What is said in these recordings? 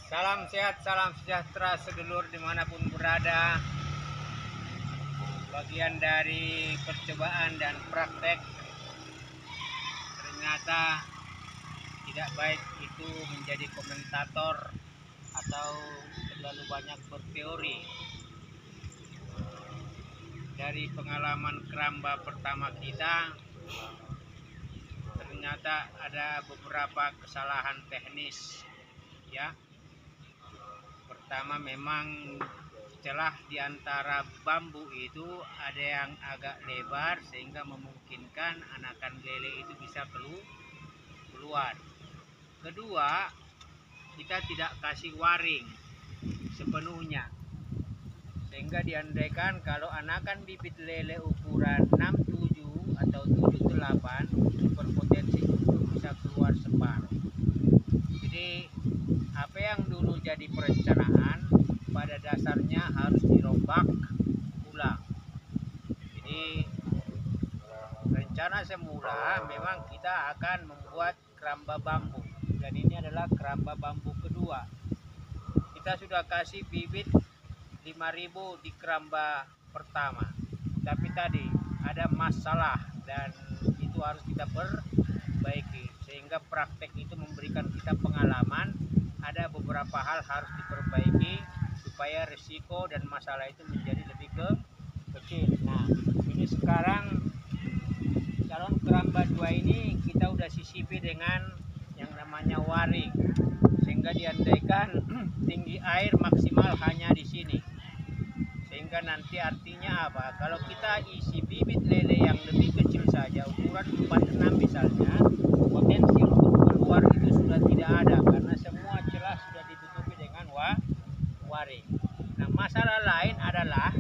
Salam sehat, salam sejahtera sedulur dimanapun berada. Bagian dari percobaan dan praktek, ternyata tidak baik itu menjadi komentator atau terlalu banyak berteori. Dari pengalaman keramba pertama kita, ternyata ada beberapa kesalahan teknis, ya. Pertama, memang celah di antara bambu itu ada yang agak lebar sehingga memungkinkan anakan lele itu bisa keluar. Kedua, kita tidak kasih waring sepenuhnya, sehingga diandaikan kalau anakan bibit lele ukuran 67 atau 78 itu berpotensi untuk bisa keluar separuh. Jadi apa yang dulu jadi perencanaan pada dasarnya harus dirombak ulang. Jadi rencana semula memang kita akan membuat keramba bambu, dan ini adalah keramba bambu kedua. Kita sudah kasih bibit 5.000 di keramba pertama, tapi tadi ada masalah dan itu harus kita perbaiki, sehingga praktek itu memberikan kita pengalaman. Ada beberapa hal harus diperbaiki supaya risiko dan masalah itu menjadi lebih kecil. Nah, ini sekarang calon keramba 2 ini kita udah sisipi dengan yang namanya waring, sehingga diandaikan tinggi air maksimal hanya di sini. Sehingga nanti artinya apa? Kalau kita isi bibit lele yang lebih kecil saja, ukuran 46 misalnya, potensi untuk keluar itu sudah tidak ada karena semua celah sudah ditutupi dengan waring. Nah, masalah lain adalah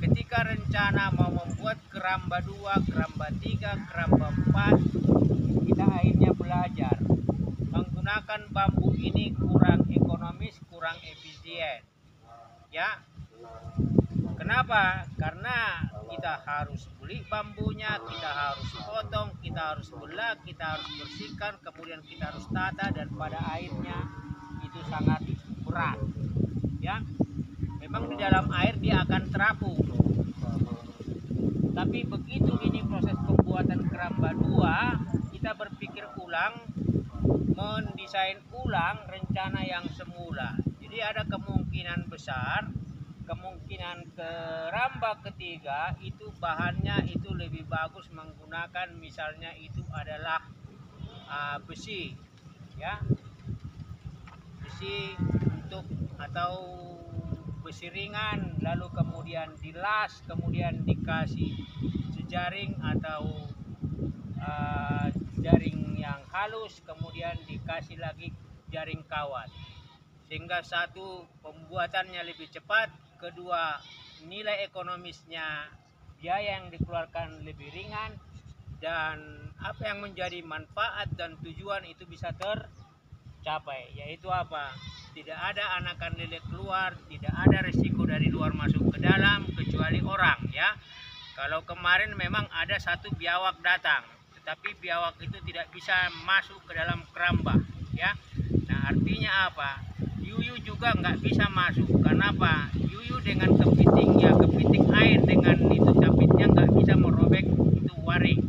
ketika rencana mau membuat keramba 2, keramba 3, keramba 4, kita akhirnya belajar menggunakan bambu ini kurang ekonomis, kurang efisien. Ya. Kenapa? Karena kita harus beli bambunya, kita harus potong, kita harus belah, kita harus bersihkan, kemudian kita harus tata, dan pada akhirnya itu sangat berat. Ya, memang di dalam air dia akan terapung. Tapi begitu ini proses pembuatan keramba 2, kita berpikir ulang, mendesain ulang rencana yang semula. Jadi ada kemungkinan besar, kemungkinan keramba ketiga itu bahannya itu lebih bagus menggunakan misalnya itu adalah besi, ya, besi untuk atau besi ringan, lalu kemudian dilas, kemudian dikasih jejaring atau jaring yang halus, kemudian dikasih lagi jaring kawat, sehingga satu pembuatannya lebih cepat, kedua nilai ekonomisnya, biaya yang dikeluarkan lebih ringan, dan apa yang menjadi manfaat dan tujuan itu bisa tercapai, yaitu apa? Tidak ada anakan lele keluar, tidak ada risiko dari luar masuk ke dalam kecuali orang, ya. Kalau kemarin memang ada satu biawak datang, tetapi biawak itu tidak bisa masuk ke dalam keramba, ya. Nah, artinya apa? Yuyu juga nggak bisa masuk. Kenapa? Yuyu dengan kepitingnya, kepiting air dengan itu capitnya nggak bisa merobek itu waring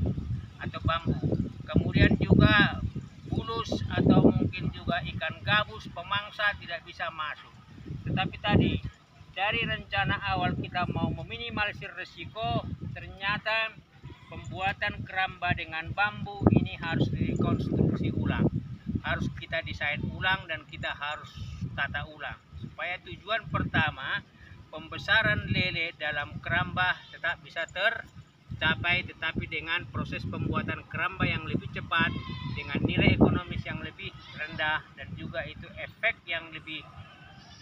atau bambu. Kemudian juga bulus atau mungkin juga ikan gabus pemangsa tidak bisa masuk. Tetapi tadi dari rencana awal kita mau meminimalisir risiko, ternyata pembuatan keramba dengan bambu ini harus dikonstruksi ulang, harus kita desain ulang, dan kita harus tata ulang supaya tujuan pertama pembesaran lele dalam keramba tetap bisa tercapai, tetapi dengan proses pembuatan keramba yang lebih cepat, dengan nilai ekonomis yang lebih rendah, dan juga itu efek yang lebih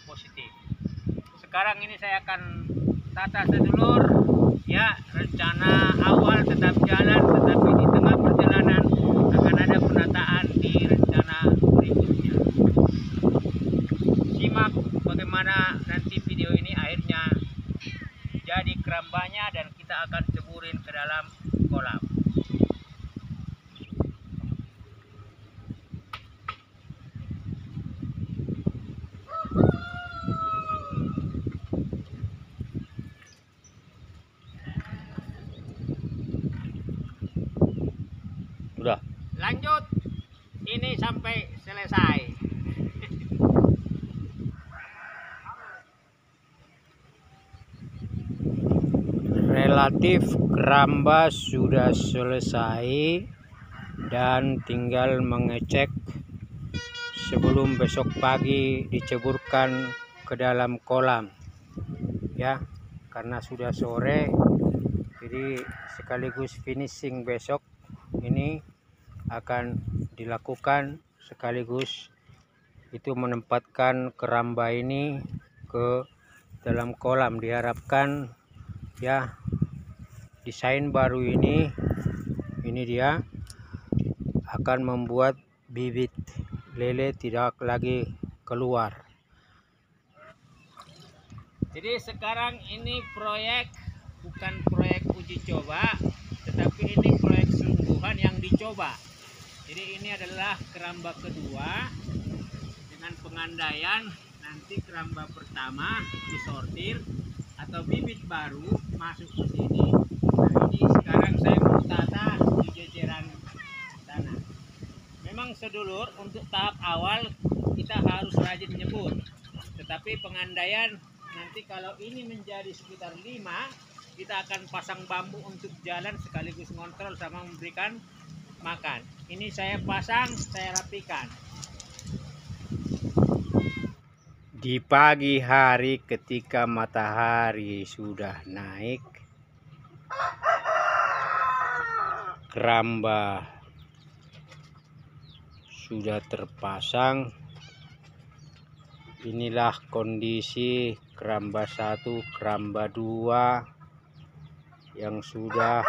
positif. Sekarang ini saya akan tata sedulur, ya. Rencana awal tetap jalan, tetapi di tengah perjalanan akan ada penataan di rencana berikutnya. Simak bagaimana nanti video ini akhirnya jadi kerambanya, dan kita akan ceburin ke dalam kolam. lanjut ini sampai selesai. Relatif keramba sudah selesai dan tinggal mengecek sebelum besok pagi diceburkan ke dalam kolam ya, karena sudah sore, jadi sekaligus finishing besok ini akan dilakukan, sekaligus itu menempatkan keramba ini ke dalam kolam. Diharapkan ya desain baru ini dia akan membuat bibit lele tidak lagi keluar. Jadi sekarang ini proyek bukan proyek uji coba, tetapi ini proyek sungguhan yang dicoba. Jadi ini adalah keramba kedua dengan pengandaian nanti keramba pertama disortir atau bibit baru masuk ke sini. Nah, ini sekarang saya menata di jajaran sana. Memang sedulur, untuk tahap awal kita harus rajin nyebur, tetapi pengandaian nanti kalau ini menjadi sekitar 5, kita akan pasang bambu untuk jalan sekaligus ngontrol sama memberikan makan. Ini saya pasang, saya rapikan. Di pagi hari ketika matahari sudah naik, keramba sudah terpasang. Inilah kondisi keramba 1, keramba 2 yang sudah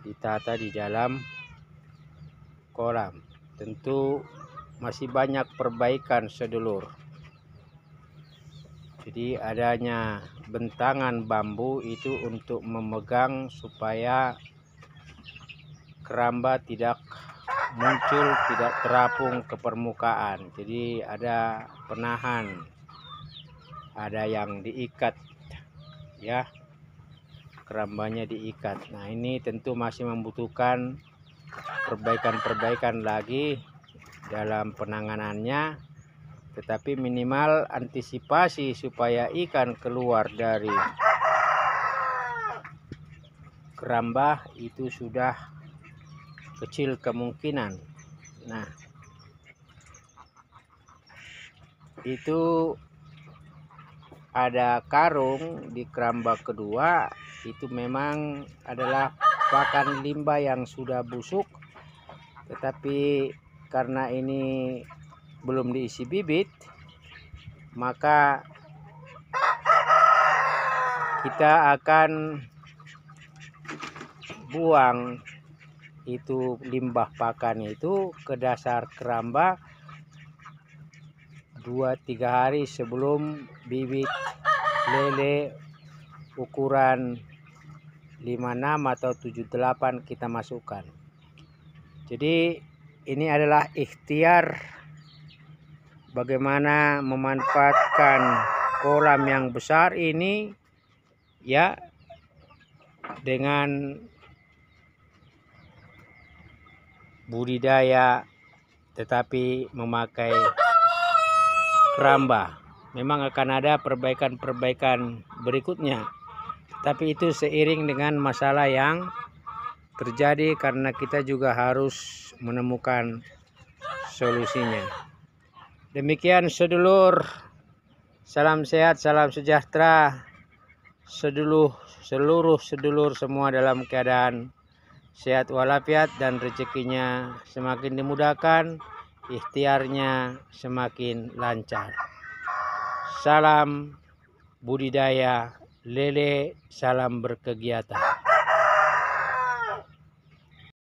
ditata di dalam kolam. Tentu masih banyak perbaikan sedulur. Jadi adanya bentangan bambu itu untuk memegang supaya keramba tidak muncul, tidak terapung ke permukaan. Jadi ada penahan, ada yang diikat ya, kerambanya diikat. Nah ini tentu masih membutuhkan perbaikan lagi dalam penanganannya, tetapi minimal antisipasi supaya ikan keluar dari keramba itu sudah kecil kemungkinan. Nah itu ada karung di keramba kedua, itu memang adalah pakan limbah yang sudah busuk, tetapi karena ini belum diisi bibit, maka kita akan buang itu limbah pakan itu ke dasar keramba 2-3 hari sebelum bibit lele ukuran 56 atau 78 kita masukkan. Jadi ini adalah ikhtiar bagaimana memanfaatkan kolam yang besar ini ya, dengan budidaya tetapi memakai keramba. Memang akan ada perbaikan berikutnya, tapi itu seiring dengan masalah yang terjadi karena kita juga harus menemukan solusinya. Demikian sedulur, salam sehat, salam sejahtera, seluruh sedulur semua dalam keadaan sehat walafiat dan rezekinya semakin dimudahkan, ikhtiarnya semakin lancar. Salam budidaya lele, salam berkegiatan.